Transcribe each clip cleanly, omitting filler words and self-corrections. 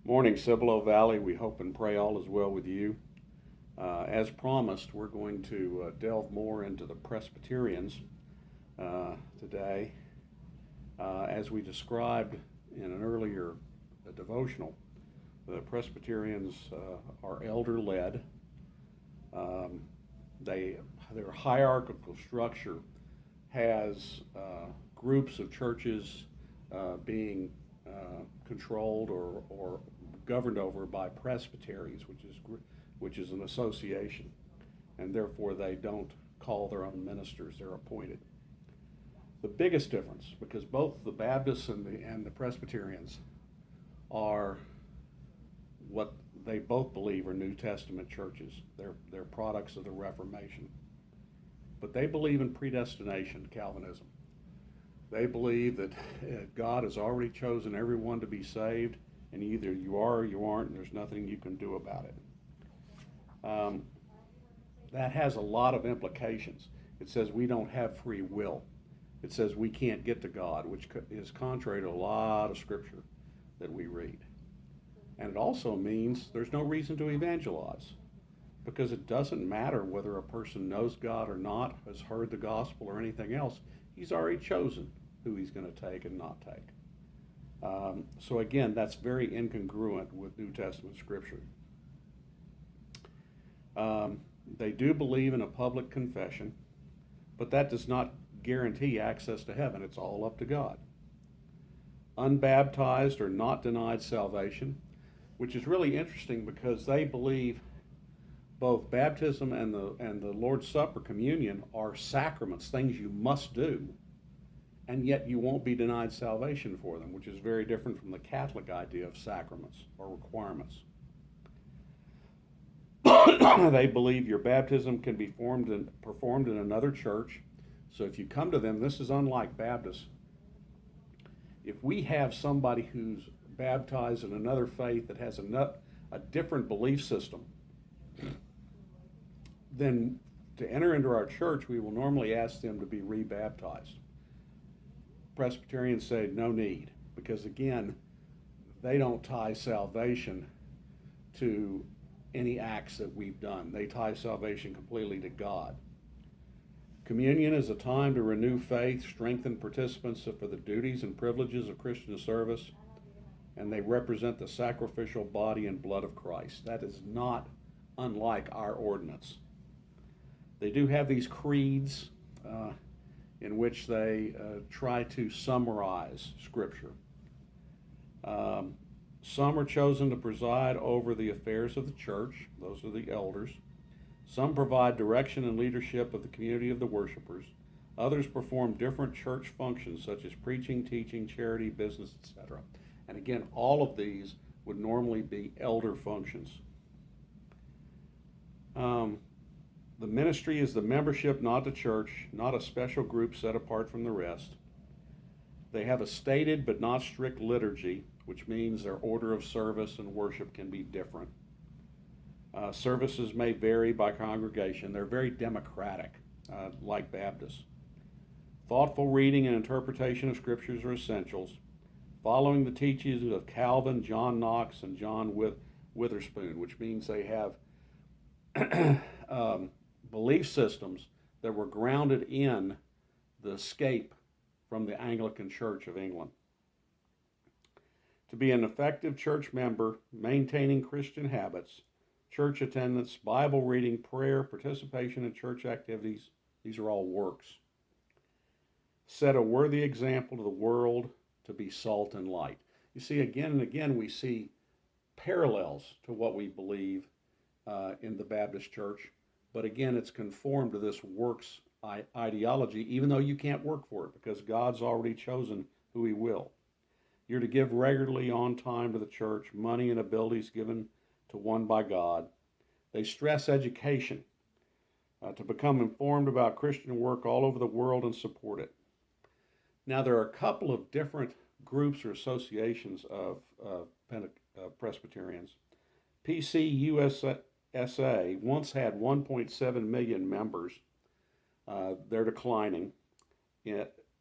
Morning, Cibolo Valley. We hope and pray all is well with you. As promised, we're going to delve more into the Presbyterians today. As we described in an earlier devotional, the Presbyterians are elder-led. Their hierarchical structure has groups of churches being controlled or governed over by presbyteries, which is an association, and therefore they don't call their own ministers; they're appointed. The biggest difference, because both the Baptists and the Presbyterians are what they both believe are New Testament churches. They're products of the Reformation, but they believe in predestination, Calvinism. They believe that God has already chosen everyone to be saved, and either you are or you aren't, and there's nothing you can do about it. That has a lot of implications. It says we don't have free will. It says we can't get to God, which is contrary to a lot of scripture that we read. And it also means there's no reason to evangelize, because it doesn't matter whether a person knows God or not, has heard the gospel or anything else. He's already chosen who he's going to take and not take. So again, that's very incongruent with New Testament scripture. They do believe in a public confession, but that does not guarantee access to heaven. It's all up to God. Unbaptized are not denied salvation, which is really interesting because they believe both baptism and the Lord's Supper, communion, are sacraments, things you must do, and yet you won't be denied salvation for them, which is very different from the Catholic idea of sacraments or requirements. They believe your baptism can be performed in another church. So if you come to them, this is unlike Baptists. If we have somebody who's baptized in another faith that has a different belief system, then to enter into our church, we will normally ask them to be rebaptized. Presbyterians say no need, because again, they don't tie salvation to any acts that we've done. They tie salvation completely to God. Communion is a time to renew faith, strengthen participants for the duties and privileges of Christian service, and they represent the sacrificial body and blood of Christ. That is not unlike our ordinance. They do have these creeds in which they try to summarize Scripture. Some are chosen to preside over the affairs of the church. Those are the elders. Some provide direction and leadership of the community of the worshipers. Others perform different church functions such as preaching, teaching, charity, business, etc. And again, all of these would normally be elder functions. The ministry is the membership, not the church, not a special group set apart from the rest. They have a stated but not strict liturgy, which means their order of service and worship can be different. Services may vary by congregation. They're very democratic, like Baptists. Thoughtful reading and interpretation of scriptures are essentials, following the teachings of Calvin, John Knox, and John Witherspoon, which means they have belief systems that were grounded in the escape from the Anglican Church of England. To be an effective church member, maintaining Christian habits, church attendance, Bible reading, prayer, participation in church activities, these are all works. Set a worthy example to the world to be salt and light. You see, again and again, we see parallels to what we believe in the Baptist church, but again, it's conformed to this works ideology, even though you can't work for it, because God's already chosen who he will. You're to give regularly on time to the church, money and abilities given to one by God. They stress education to become informed about Christian work all over the world and support it. Now, there are a couple of different groups or associations of Presbyterians. PCUSA once had 1.7 million members. They're declining.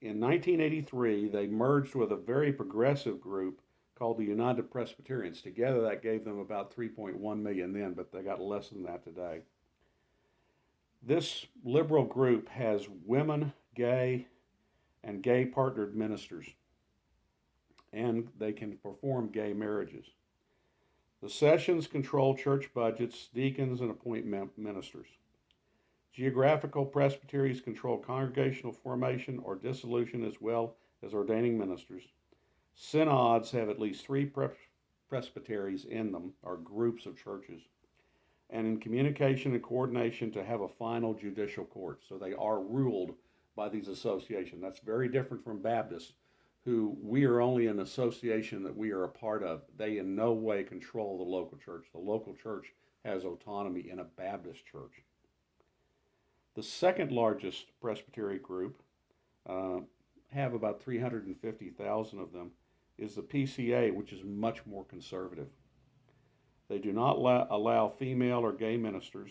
In 1983, they merged with a very progressive group called the United Presbyterians. Together, that gave them about 3.1 million then, but they got less than that today. This liberal group has women, gay, and gay partnered ministers, and they can perform gay marriages. The sessions control church budgets, deacons, and appoint ministers. Geographical presbyteries control congregational formation or dissolution as well as ordaining ministers. Synods have at least 3 presbyteries in them, or groups of churches, and in communication and coordination to have a final judicial court. So they are ruled by these associations. That's very different from Baptists, who we are only an association that we are a part of. They in no way control the local church. The local church has autonomy in a Baptist church. The second largest Presbyterian group, have about 350,000 of them, is the PCA, which is much more conservative. They do not allow female or gay ministers.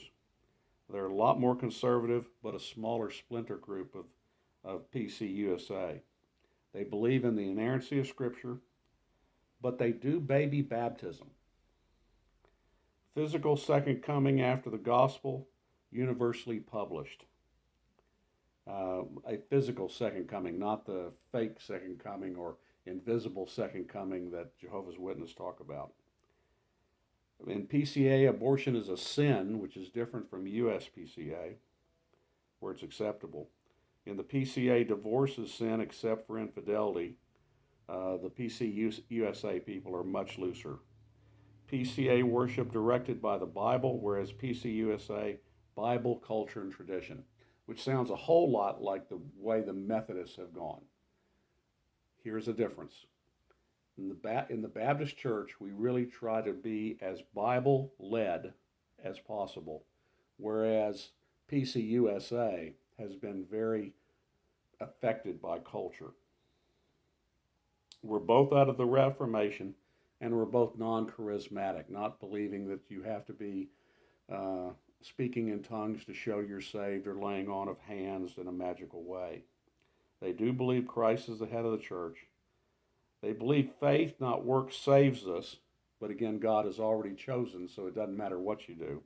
They're a lot more conservative, but a smaller splinter group of PCUSA. They believe in the inerrancy of Scripture, but they do baby baptism. Physical second coming after the gospel, universally published. A physical second coming, not the fake second coming or invisible second coming that Jehovah's Witnesses talk about. In PCA, abortion is a sin, which is different from USPCA, where it's acceptable. In the PCA, divorce is sin except for infidelity. The PCUSA people are much looser. PCA worship directed by the Bible, whereas PCUSA, Bible, culture, and tradition, which sounds a whole lot like the way the Methodists have gone. Here's a difference. In the Baptist Church, we really try to be as Bible-led as possible, whereas PCUSA has been very affected by culture. We're both out of the Reformation, and we're both non-charismatic, not believing that you have to be speaking in tongues to show you're saved or laying on of hands in a magical way. They do believe Christ is the head of the church. They believe faith, not works, saves us, but again, God has already chosen, so it doesn't matter what you do.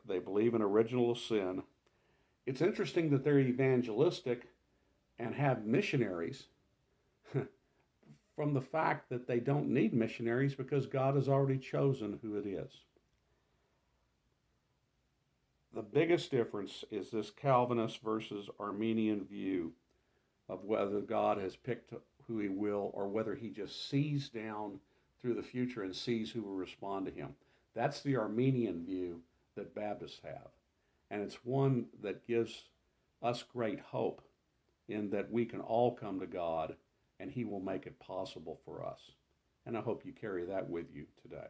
They believe in original sin. It's interesting that they're evangelistic and have missionaries from the fact that they don't need missionaries because God has already chosen who it is. The biggest difference is this Calvinist versus Arminian view of whether God has picked who he will or whether he just sees down through the future and sees who will respond to him. That's the Arminian view that Baptists have. And it's one that gives us great hope in that we can all come to God and he will make it possible for us. And I hope you carry that with you today.